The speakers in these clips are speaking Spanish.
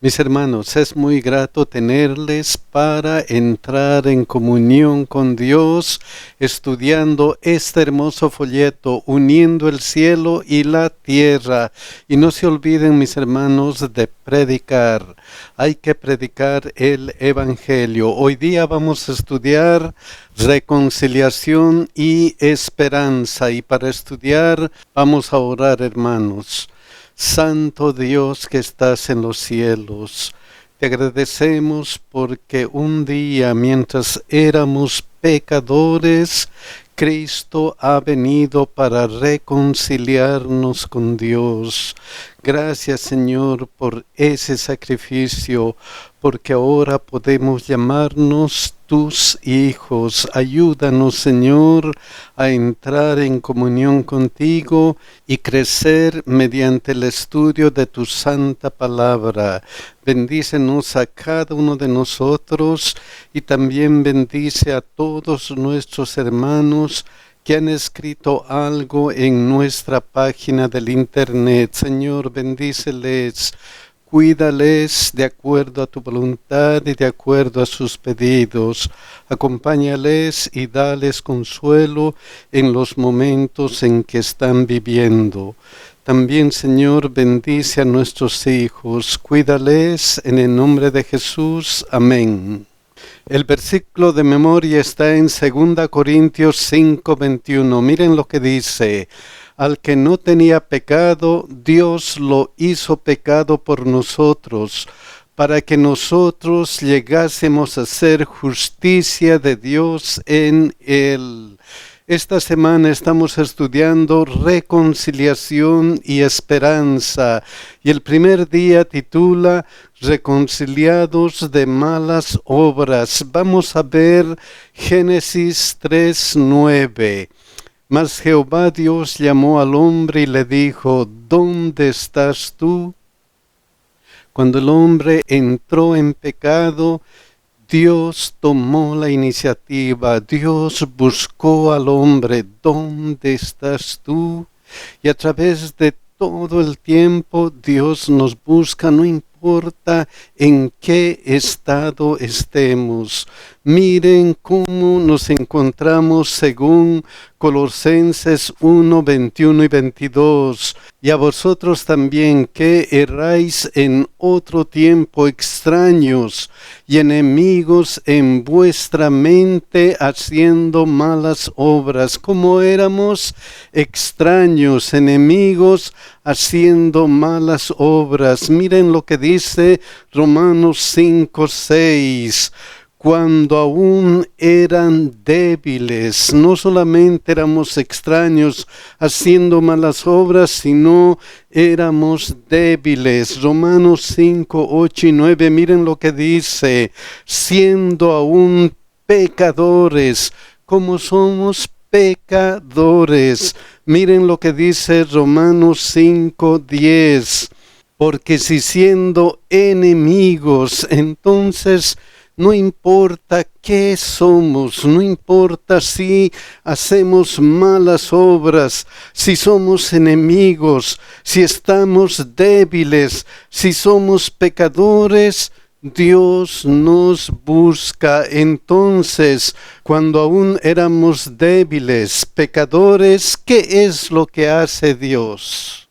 Mis hermanos, es muy grato tenerles para entrar en comunión con Dios, estudiando este hermoso folleto, uniendo el cielo y la tierra. Y no se olviden, mis hermanos, de predicar. Hay que predicar el Evangelio. Hoy día vamos a estudiar reconciliación y esperanza. Y para estudiar, vamos a orar, hermanos. Santo Dios que estás en los cielos, te agradecemos porque un día, mientras éramos pecadores, Cristo ha venido para reconciliarnos con Dios. Gracias, Señor, por ese sacrificio, porque ahora podemos llamarnos tus hijos. Ayúdanos, Señor, a entrar en comunión contigo y crecer mediante el estudio de tu santa palabra. Bendícenos a cada uno de nosotros y también bendice a todos nuestros hermanos que han escrito algo en nuestra página del internet. Señor, bendíceles, cuídales de acuerdo a tu voluntad y de acuerdo a sus pedidos. Acompáñales y dales consuelo en los momentos en que están viviendo. También, Señor, bendice a nuestros hijos, cuídales en el nombre de Jesús. Amén. El versículo de memoria está en 2 Corintios 5:21. Miren lo que dice: al que no tenía pecado, Dios lo hizo pecado por nosotros, para que nosotros llegásemos a ser justicia de Dios en él. Esta semana estamos estudiando reconciliación y esperanza, y el primer día titula Reconciliados de malas obras. Vamos a ver Génesis 3:9. Mas Jehová Dios llamó al hombre y le dijo: ¿dónde estás tú? Cuando el hombre entró en pecado, Dios tomó la iniciativa, Dios buscó al hombre. ¿Dónde estás tú? Y a través de todo el tiempo Dios nos busca, no importa en qué estado estemos. Miren cómo nos encontramos según Colosenses 1, 21 y 22. Y a vosotros también que erráis en otro tiempo extraños y enemigos en vuestra mente haciendo malas obras. Como éramos extraños, enemigos haciendo malas obras. Miren lo que dice Romanos 5, 6. Cuando aún eran débiles, no solamente éramos extraños haciendo malas obras, sino éramos débiles. Romanos 5, 8 y 9, miren lo que dice: siendo aún pecadores, como somos pecadores. Miren lo que dice Romanos 5, 10. Porque si siendo enemigos, entonces no importa qué somos, no importa si hacemos malas obras, si somos enemigos, si estamos débiles, si somos pecadores, Dios nos busca. Entonces, cuando aún éramos débiles, pecadores, ¿qué es lo que hace Dios?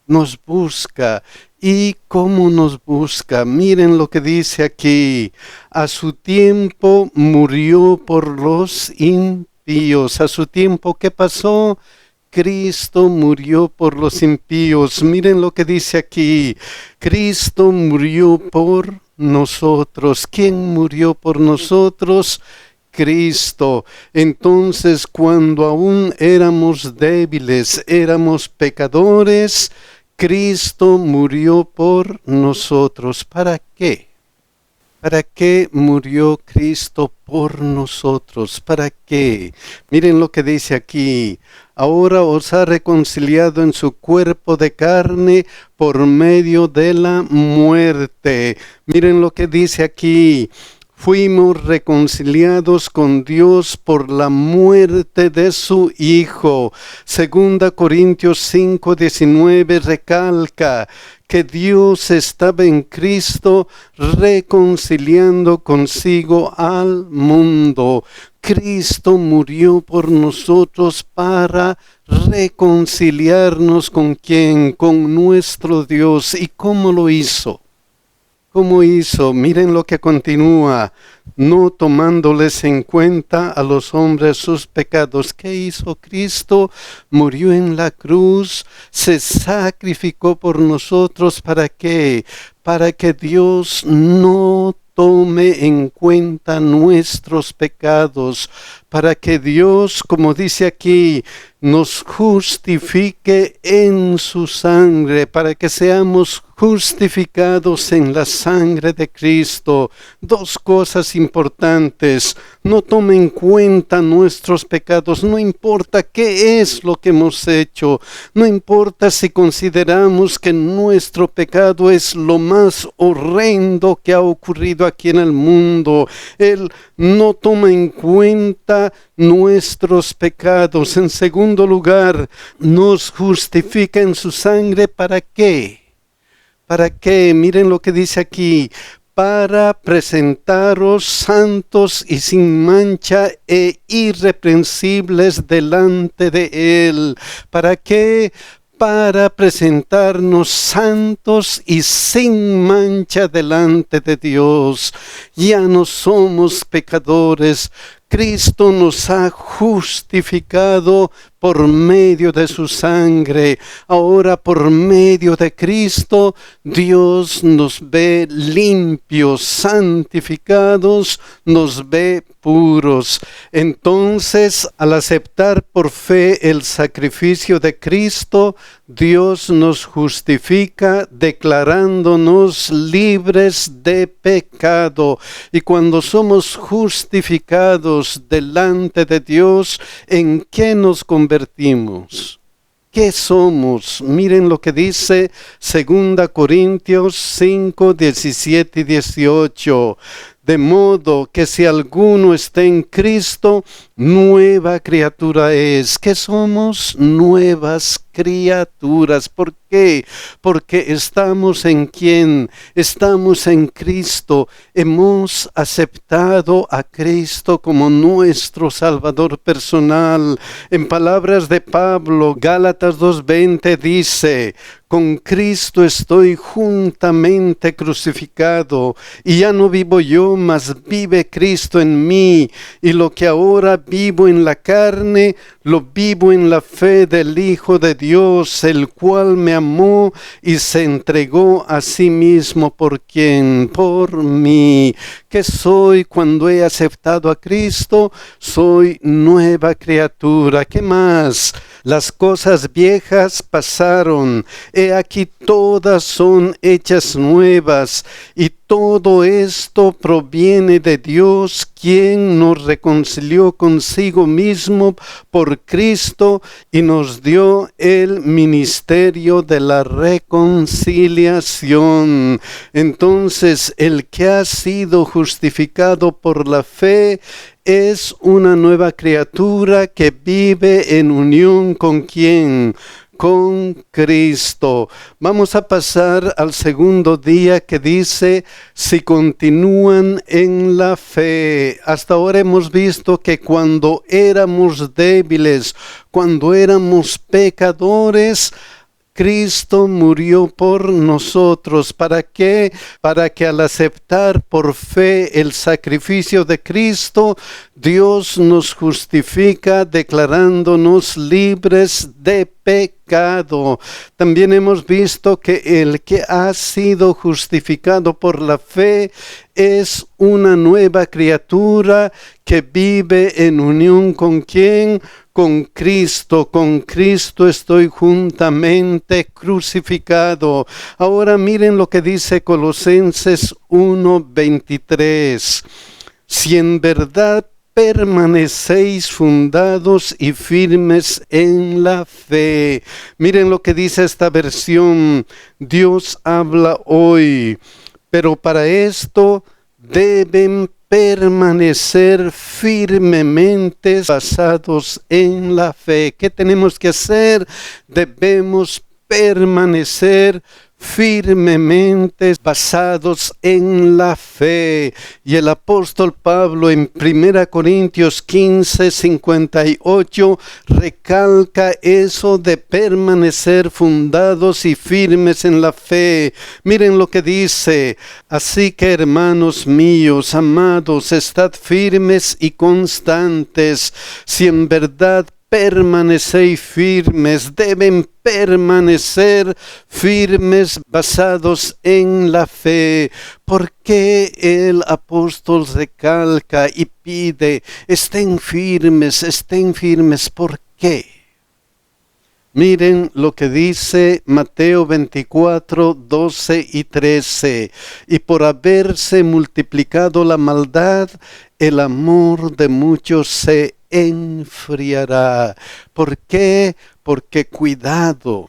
Nos busca. ¿Y cómo nos busca? Miren lo que dice aquí: a su tiempo murió por los impíos. A su tiempo, ¿qué pasó? Cristo murió por los impíos. Miren lo que dice aquí: Cristo murió por nosotros. ¿Quién murió por nosotros? Cristo. Entonces, cuando aún éramos débiles, éramos pecadores, Cristo murió por nosotros. ¿Para qué? ¿Para qué murió Cristo por nosotros? ¿Para qué? Miren lo que dice aquí: ahora os ha reconciliado en su cuerpo de carne por medio de la muerte. Miren lo que dice aquí: fuimos reconciliados con Dios por la muerte de su Hijo. 2 Corintios 5:19 recalca que Dios estaba en Cristo reconciliando consigo al mundo. Cristo murió por nosotros para reconciliarnos ¿con quién? Con nuestro Dios. ¿Y cómo lo hizo? ¿Cómo hizo? Miren lo que continúa. No tomándoles en cuenta a los hombres sus pecados. ¿Qué hizo Cristo? Murió en la cruz, se sacrificó por nosotros. ¿Para qué? Para que Dios no tome en cuenta nuestros pecados, para que Dios, como dice aquí, nos justifique en su sangre, para que seamos justificados en la sangre de Cristo. Dos cosas importantes: no tome en cuenta nuestros pecados, no importa qué es lo que hemos hecho, no importa si consideramos que nuestro pecado es lo más horrendo que ha ocurrido aquí en el mundo. Él no toma en cuenta nuestros pecados. En segundo lugar, nos justifica en su sangre. ¿Para qué? ¿Para qué? Miren lo que dice aquí: para presentaros santos y sin mancha e irreprensibles delante de Él. ¿Para qué? Para presentarnos santos y sin mancha delante de Dios. Ya no somos pecadores. Cristo nos ha justificado por medio de su sangre. Ahora, por medio de Cristo, Dios nos ve limpios, santificados, nos ve puros. Entonces, al aceptar por fe el sacrificio de Cristo, Dios nos justifica declarándonos libres de pecado. Y cuando somos justificados delante de Dios, ¿en qué nos convertimos? ¿Qué somos? Miren lo que dice 2 Corintios 5, 17 y 18. De modo que si alguno está en Cristo, nueva criatura es. ¿Qué somos? Nuevas criaturas. ¿Por qué? Porque estamos en ¿quién? Estamos en Cristo. Hemos aceptado a Cristo como nuestro Salvador personal. En palabras de Pablo, Gálatas 2:20 dice: con Cristo estoy juntamente crucificado, y ya no vivo yo, mas vive Cristo en mí. Y lo que ahora vivo en la carne, lo vivo en la fe del Hijo de Dios, el cual me amó y se entregó a sí mismo. ¿Por quién? Por mí. ¿Qué soy cuando he aceptado a Cristo? Soy nueva criatura. ¿Qué más? Las cosas viejas pasaron, he aquí todas son hechas nuevas, y todo esto proviene de Dios, quien nos reconcilió consigo mismo por Cristo y nos dio el ministerio de la reconciliación. Entonces, el que ha sido justificado por la fe es una nueva criatura que vive en unión ¿con quién? Con Cristo. Vamos a pasar al segundo día, que dice: si continúan en la fe. Hasta ahora hemos visto que cuando éramos débiles, cuando éramos pecadores, Cristo murió por nosotros. ¿Para qué? Para que al aceptar por fe el sacrificio de Cristo, Dios nos justifica declarándonos libres de pecado. También hemos visto que el que ha sido justificado por la fe es una nueva criatura que vive en unión ¿con quién? Con Cristo. Con Cristo estoy juntamente crucificado. Ahora miren lo que dice Colosenses 1:23. Si en verdad permanecéis fundados y firmes en la fe. Miren lo que dice esta versión. Dios habla hoy. Pero para esto deben permanecer firmemente basados en la fe. ¿Qué tenemos que hacer? Debemos permanecer firmemente basados en la fe. Y el apóstol Pablo en 1 Corintios 15, 58 recalca eso de permanecer fundados y firmes en la fe. Miren lo que dice: así que, hermanos míos, amados, estad firmes y constantes. Si en verdad permanecéis firmes, deben permanecer firmes basados en la fe. ¿Por qué el apóstol recalca y pide, estén firmes, estén firmes? ¿Por qué? Miren lo que dice Mateo 24, 12 y 13. Y por haberse multiplicado la maldad, el amor de muchos se enfriará. ¿Por qué? Porque cuidado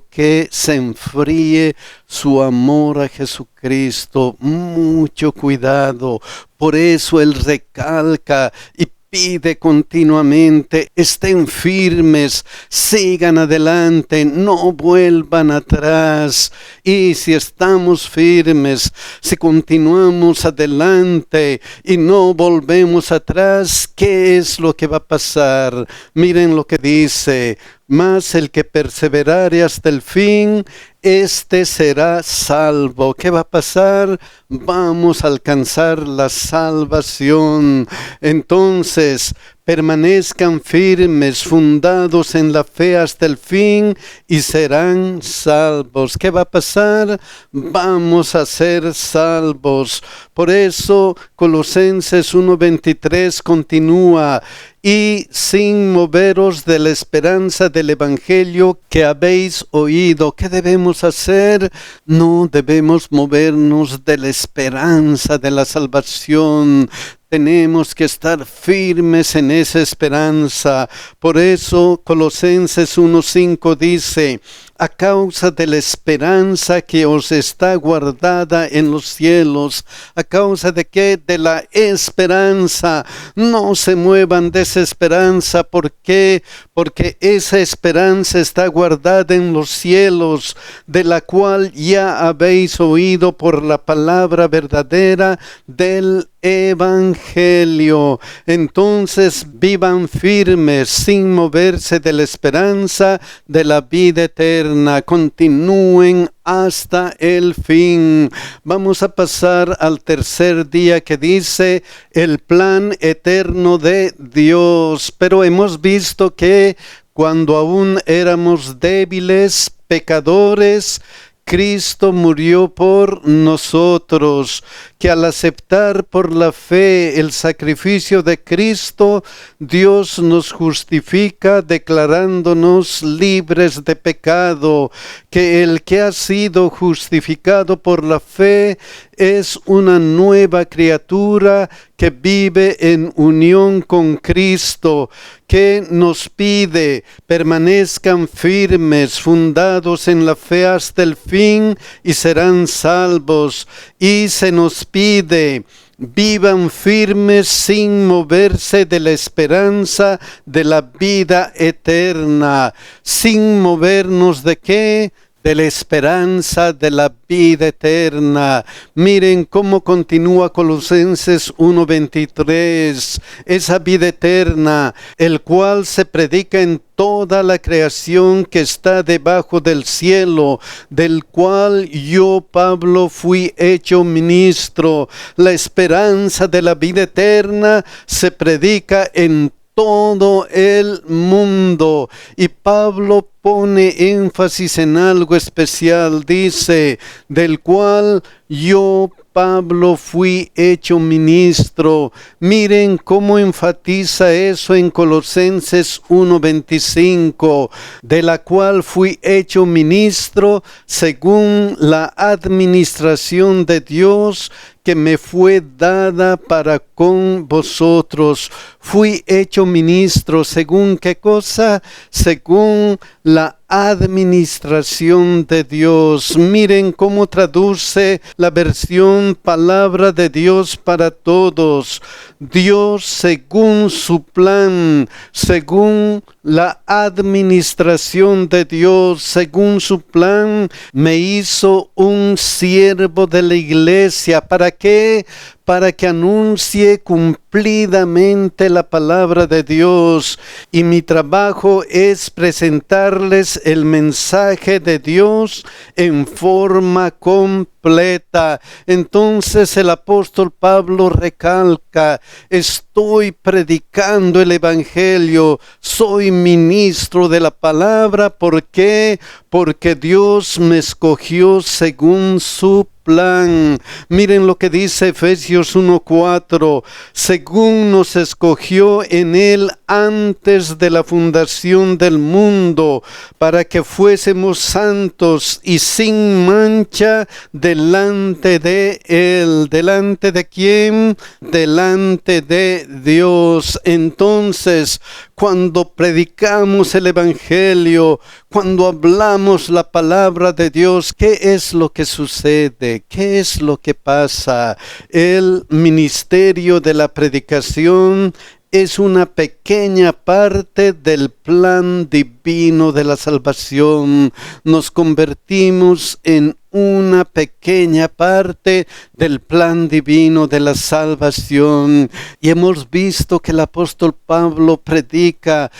que se enfríe su amor a Jesucristo. Mucho cuidado. Por eso Él recalca y pide continuamente, estén firmes, sigan adelante, no vuelvan atrás. Y si estamos firmes, si continuamos adelante y no volvemos atrás, ¿qué es lo que va a pasar? Miren lo que dice: mas el que perseverare hasta el fin, este será salvo. ¿Qué va a pasar? Vamos a alcanzar la salvación. Entonces, permanezcan firmes, fundados en la fe hasta el fin, y serán salvos. ¿Qué va a pasar? Vamos a ser salvos. Por eso, Colosenses 1:23 continúa: y sin moveros de la esperanza del evangelio que habéis oído. ¿Qué debemos hacer? No debemos movernos de la esperanza de la salvación. Tenemos que estar firmes en esa esperanza. Por eso Colosenses 1:5 dice: a causa de la esperanza que os está guardada en los cielos. ¿A causa de qué? De la esperanza. No se muevan de esa esperanza. ¿Por qué? Porque esa esperanza está guardada en los cielos, de la cual ya habéis oído por la palabra verdadera del Evangelio. Entonces vivan firmes sin moverse de la esperanza de la vida eterna. Continúen hasta el fin. Vamos a pasar al tercer día, que dice el plan eterno de Dios. Pero hemos visto que cuando aún éramos débiles, pecadores, Cristo murió por nosotros, que al aceptar por la fe el sacrificio de Cristo, Dios nos justifica declarándonos libres de pecado, que el que ha sido justificado por la fe es una nueva criatura que vive en unión con Cristo, que nos pide permanezcan firmes, fundados en la fe hasta el fin, y serán salvos. Y se nos pide vivan firmes sin moverse de la esperanza de la vida eterna. ¿Sin movernos de qué? De la esperanza de la vida eterna. Miren cómo continúa Colosenses 1:23. Esa vida eterna, el cual se predica en toda la creación que está debajo del cielo, del cual yo, Pablo, fui hecho ministro. La esperanza de la vida eterna se predica en todo el mundo. Y Pablo pone énfasis en algo especial. Dice, del cual yo, Pablo, fui hecho ministro. Miren cómo enfatiza eso en Colosenses 1:25, de la cual fui hecho ministro según la administración de Dios que me fue dada para con vosotros. Fui hecho ministro, ¿según qué cosa? Según la administración de Dios. Miren cómo traduce la versión Palabra de Dios para Todos. Dios, según su plan, según la administración de Dios según su plan me hizo un siervo de la iglesia. ¿Para qué? Para que anuncie cumplidamente la palabra de Dios. Y mi trabajo es presentarles el mensaje de Dios en forma completa. Entonces el apóstol Pablo recalca: estoy predicando el evangelio, soy ministro de la palabra. ¿Por qué? Porque Dios me escogió según su plan. Miren lo que dice Efesios 1:4: según nos escogió en él antes de la fundación del mundo, para que fuésemos santos y sin mancha delante de él. ¿Delante de quién? Delante de Dios. Entonces, cuando predicamos el evangelio, cuando hablamos la palabra de Dios, ¿qué es lo que sucede? ¿Qué es lo que pasa? El ministerio de la predicación es una pequeña parte del plan divino de la salvación. Nos convertimos en una pequeña parte del plan divino de la salvación. Y hemos visto que el apóstol Pablo predica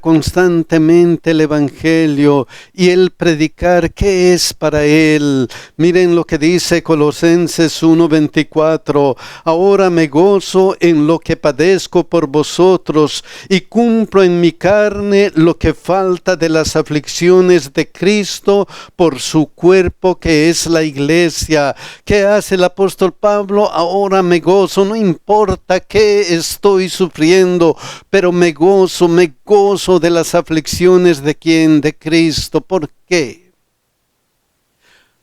constantemente el evangelio. Y el predicar, ¿qué es para él? Miren lo que dice Colosenses 1:24: ahora me gozo en lo que padezco por vosotros y cumplo en mi carne lo que falta de las aflicciones de Cristo por su cuerpo, que es la iglesia. ¿Qué hace el apóstol Pablo? Ahora me gozo, no importa qué estoy sufriendo, pero me gozo de las aflicciones de ¿quién? De Cristo. ¿Por qué?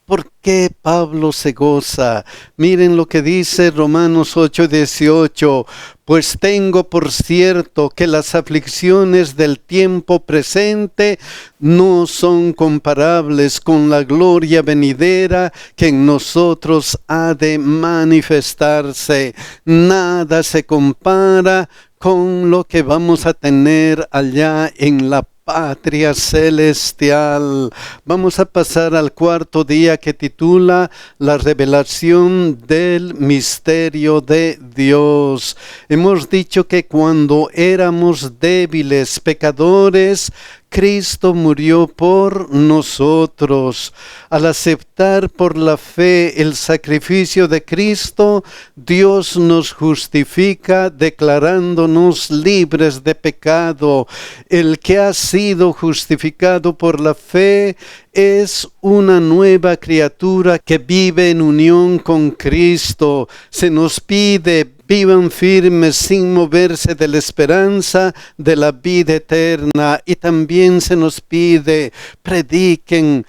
¿Por qué Pablo se goza? Miren lo que dice Romanos 8:18: pues tengo por cierto que las aflicciones del tiempo presente no son comparables con la gloria venidera que en nosotros ha de manifestarse. Nada se compara con lo que vamos a tener allá en la patria celestial. Vamos a pasar al cuarto día, que titula la revelación del misterio de Dios. Hemos dicho que cuando éramos débiles, pecadores, Cristo murió por nosotros. Al aceptar por la fe el sacrificio de Cristo, Dios nos justifica declarándonos libres de pecado. El que ha sido justificado por la fe es una nueva criatura que vive en unión con Cristo. Se nos pide: vivan firmes sin moverse de la esperanza de la vida eterna. Y también se nos pide: prediquen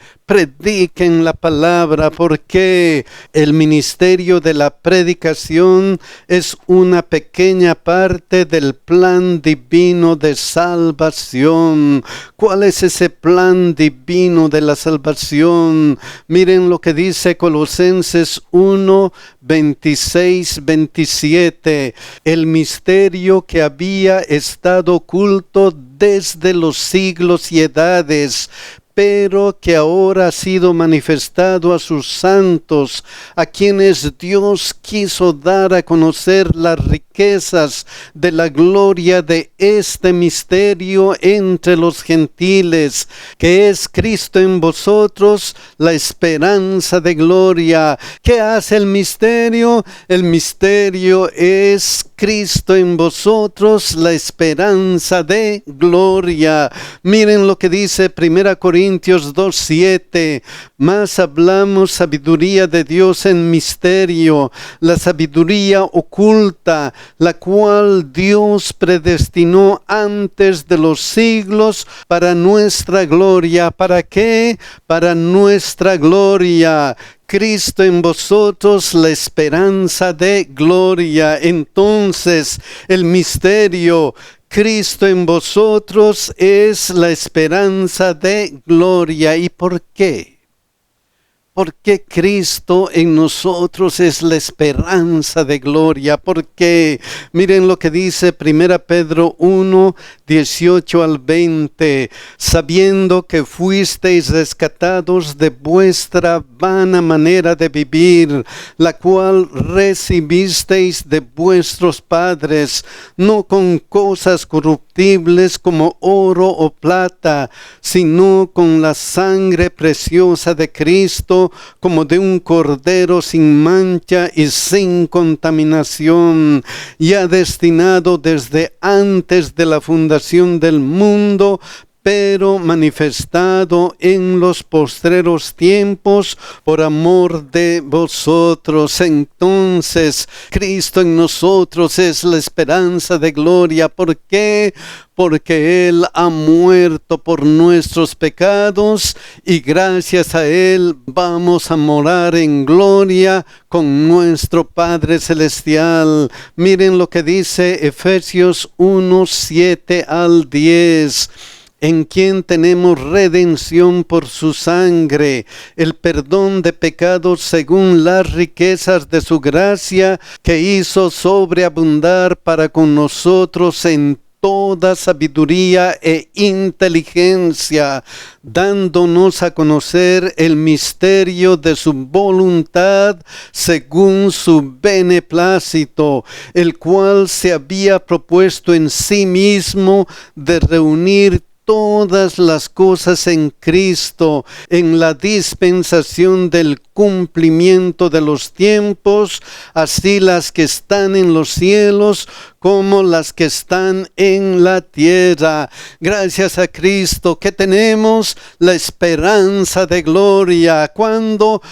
la palabra, porque el ministerio de la predicación es una pequeña parte del plan divino de salvación. ¿Cuál es ese plan divino de la salvación? Miren lo que dice Colosenses 1:26-27: el misterio que había estado oculto desde los siglos y edades, pero que ahora ha sido manifestado a sus santos, a quienes Dios quiso dar a conocer las riquezas de la gloria de este misterio entre los gentiles, que es Cristo en vosotros, la esperanza de gloria. ¿Qué hace el misterio? El misterio es Cristo en vosotros, la esperanza de gloria. Miren lo que dice 1 Corintios 2:7: más hablamos sabiduría de Dios en misterio, la sabiduría oculta, la cual Dios predestinó antes de los siglos para nuestra gloria. ¿Para qué? Para nuestra gloria. Cristo en vosotros, la esperanza de gloria. Entonces, el misterio, Cristo en vosotros, es la esperanza de gloria. ¿Y por qué? Porque Cristo en nosotros es la esperanza de gloria. Porque miren lo que dice 1 Pedro 1, 18 al 20. Sabiendo que fuisteis rescatados de vuestra vana manera de vivir, la cual recibisteis de vuestros padres, no con cosas corruptibles como oro o plata, sino con la sangre preciosa de Cristo, como de un cordero sin mancha y sin contaminación, ya destinado desde antes de la fundación del mundo, pero manifestado en los postreros tiempos por amor de vosotros. Entonces, Cristo en nosotros es la esperanza de gloria. ¿Por qué? Porque Él ha muerto por nuestros pecados y gracias a Él vamos a morar en gloria con nuestro Padre Celestial. Miren lo que dice Efesios 1, 7 al 10. En quien tenemos redención por su sangre, el perdón de pecados según las riquezas de su gracia, que hizo sobreabundar para con nosotros en toda sabiduría e inteligencia, dándonos a conocer el misterio de su voluntad según su beneplácito, el cual se había propuesto en sí mismo de reunir todas las cosas en Cristo, en la dispensación del cumplimiento de los tiempos, así las que están en los cielos como las que están en la tierra. Gracias a Cristo que tenemos la esperanza de gloria. Cuando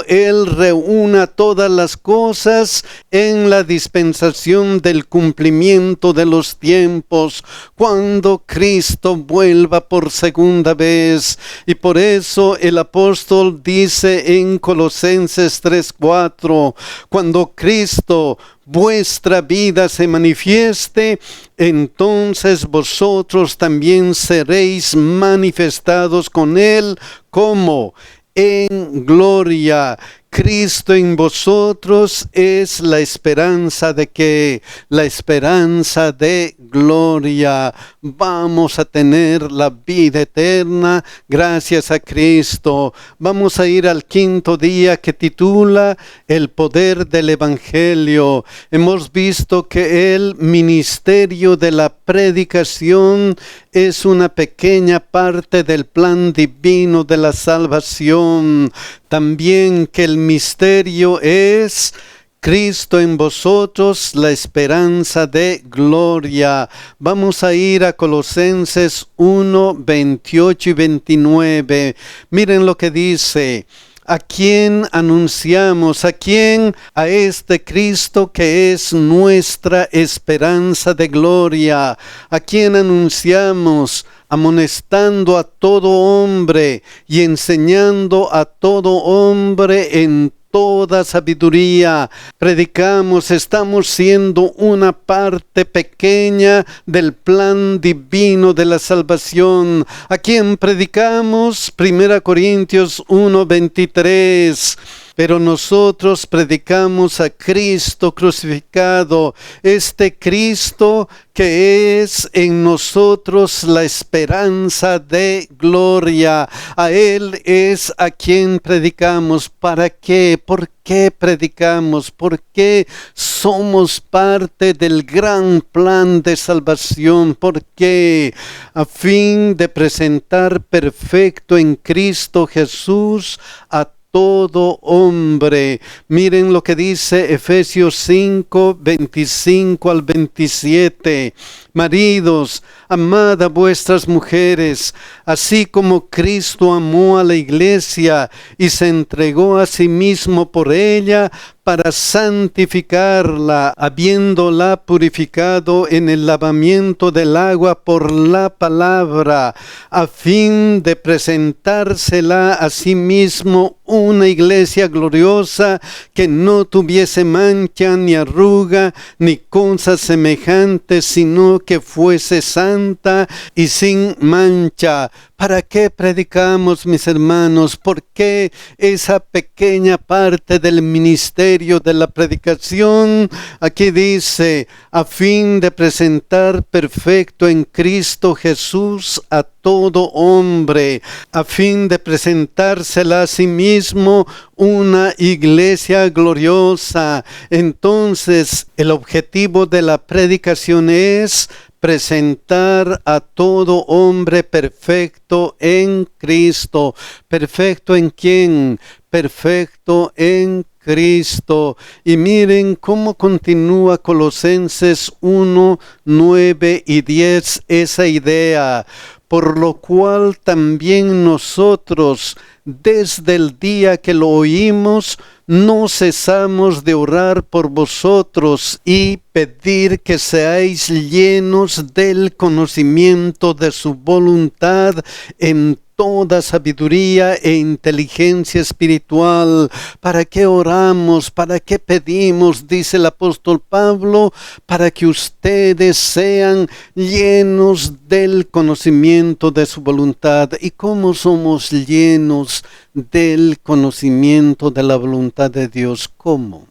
Él reúna todas las cosas en la dispensación del cumplimiento de los tiempos, cuando Cristo vuelva por segunda vez. Y por eso el apóstol dice en Colosenses 3:4, cuando Cristo vuestra vida se manifieste, entonces vosotros también seréis manifestados con Él como en gloria. Cristo en vosotros es la esperanza de que, la esperanza de gloria. Vamos a tener la vida eterna gracias a Cristo. Vamos a ir al quinto día que titula El poder del Evangelio. Hemos visto que el ministerio de la predicación es una pequeña parte del plan divino de la salvación. También que el misterio es Cristo en vosotros, la esperanza de gloria. Vamos a ir a Colosenses 1, 28 y 29. Miren lo que dice. ¿A quién anunciamos? ¿A quién? A este Cristo que es nuestra esperanza de gloria. ¿A quién anunciamos? Amonestando a todo hombre y enseñando a todo hombre en toda sabiduría. Predicamos, estamos siendo una parte pequeña del plan divino de la salvación. ¿A quién predicamos? 1 Corintios 1:23. Pero nosotros predicamos a Cristo crucificado, este Cristo que es en nosotros la esperanza de gloria. A Él es a quien predicamos. ¿Para qué? ¿Por qué predicamos? ¿Por qué somos parte del gran plan de salvación? ¿Por qué? A fin de presentar perfecto en Cristo Jesús a todo hombre. Miren lo que dice Efesios 5, 25 al 27. Maridos, amad a vuestras mujeres, así como Cristo amó a la iglesia y se entregó a sí mismo por ella, para santificarla, habiéndola purificado en el lavamiento del agua por la palabra, a fin de presentársela a sí mismo una iglesia gloriosa que no tuviese mancha ni arruga ni cosa semejante, sino que fuese santa y sin mancha. ¿Para qué predicamos, mis hermanos? ¿Por qué esa pequeña parte del ministerio de la predicación? Aquí dice, a fin de presentar perfecto en Cristo Jesús a todo hombre, a fin de presentársela a sí mismo una iglesia gloriosa. Entonces, el objetivo de la predicación es presentar a todo hombre perfecto en Cristo. ¿Perfecto en quién? Perfecto en Cristo. Y miren cómo continúa Colosenses 1, 9 y 10 esa idea. Por lo cual también nosotros, desde el día que lo oímos, no cesamos de orar por vosotros y pedir que seáis llenos del conocimiento de su voluntad en toda sabiduría e inteligencia espiritual. ¿Para qué oramos? ¿Para qué pedimos? Dice el apóstol Pablo, para que ustedes sean llenos del conocimiento de su voluntad. ¿Y cómo somos llenos del conocimiento de la voluntad de Dios? ¿Cómo?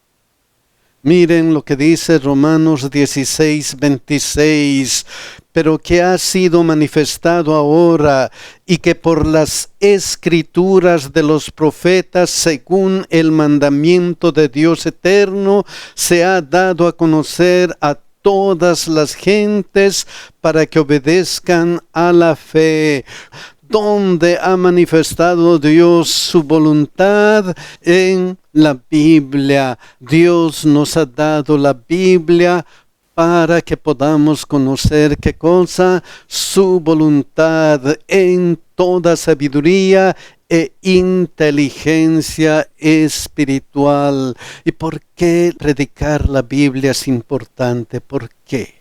Miren lo que dice Romanos 16, 26, pero que ha sido manifestado ahora y que por las escrituras de los profetas, según el mandamiento de Dios eterno, se ha dado a conocer a todas las gentes para que obedezcan a la fe. ¿Dónde ha manifestado Dios su voluntad? En la Biblia. Dios nos ha dado la Biblia para que podamos conocer ¿qué cosa? Su voluntad en toda sabiduría e inteligencia espiritual. ¿Y por qué predicar la Biblia es importante? ¿Por qué?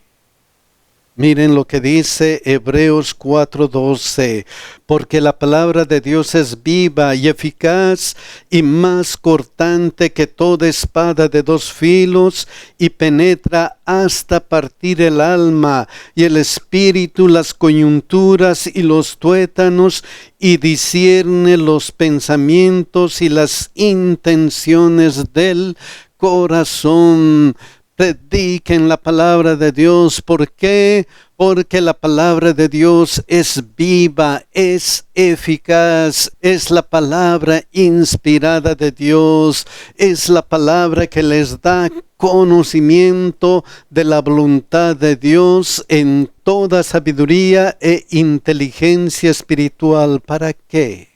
Miren lo que dice Hebreos 4:12, porque la palabra de Dios es viva y eficaz y más cortante que toda espada de dos filos y penetra hasta partir el alma y el espíritu, las coyunturas y los tuétanos y discierne los pensamientos y las intenciones del corazón. Prediquen la palabra de Dios. ¿Por qué? Porque la palabra de Dios es viva, es eficaz, es la palabra inspirada de Dios, es la palabra que les da conocimiento de la voluntad de Dios en toda sabiduría e inteligencia espiritual. ¿Para qué?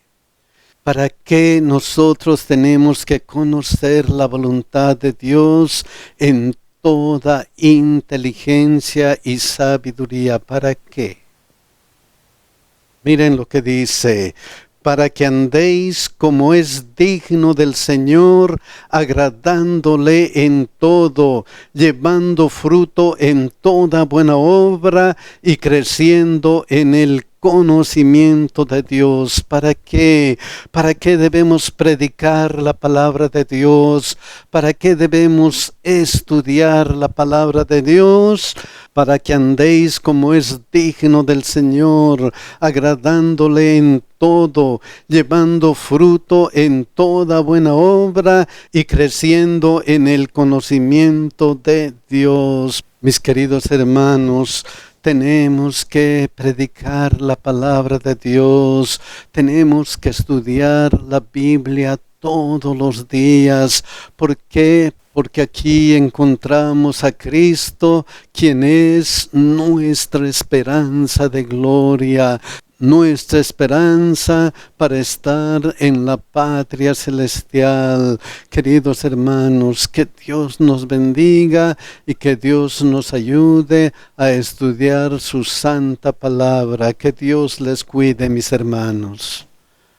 ¿Para qué nosotros tenemos que conocer la voluntad de Dios en toda inteligencia y sabiduría? ¿Para qué? Miren lo que dice, para que andéis como es digno del Señor, agradándole en todo, llevando fruto en toda buena obra y creciendo en el conocimiento de Dios. ¿Para qué? ¿Para qué debemos predicar la palabra de Dios? ¿Para qué debemos estudiar la palabra de Dios? Para que andéis como es digno del Señor, agradándole en todo, llevando fruto en toda buena obra y creciendo en el conocimiento de Dios. Mis queridos hermanos, tenemos que predicar la palabra de Dios, tenemos que estudiar la Biblia todos los días. ¿Por qué? Porque aquí encontramos a Cristo, quien es nuestra esperanza de gloria, nuestra esperanza para estar en la patria celestial. Queridos hermanos, que Dios nos bendiga y que Dios nos ayude a estudiar su santa palabra. Que Dios les cuide, mis hermanos.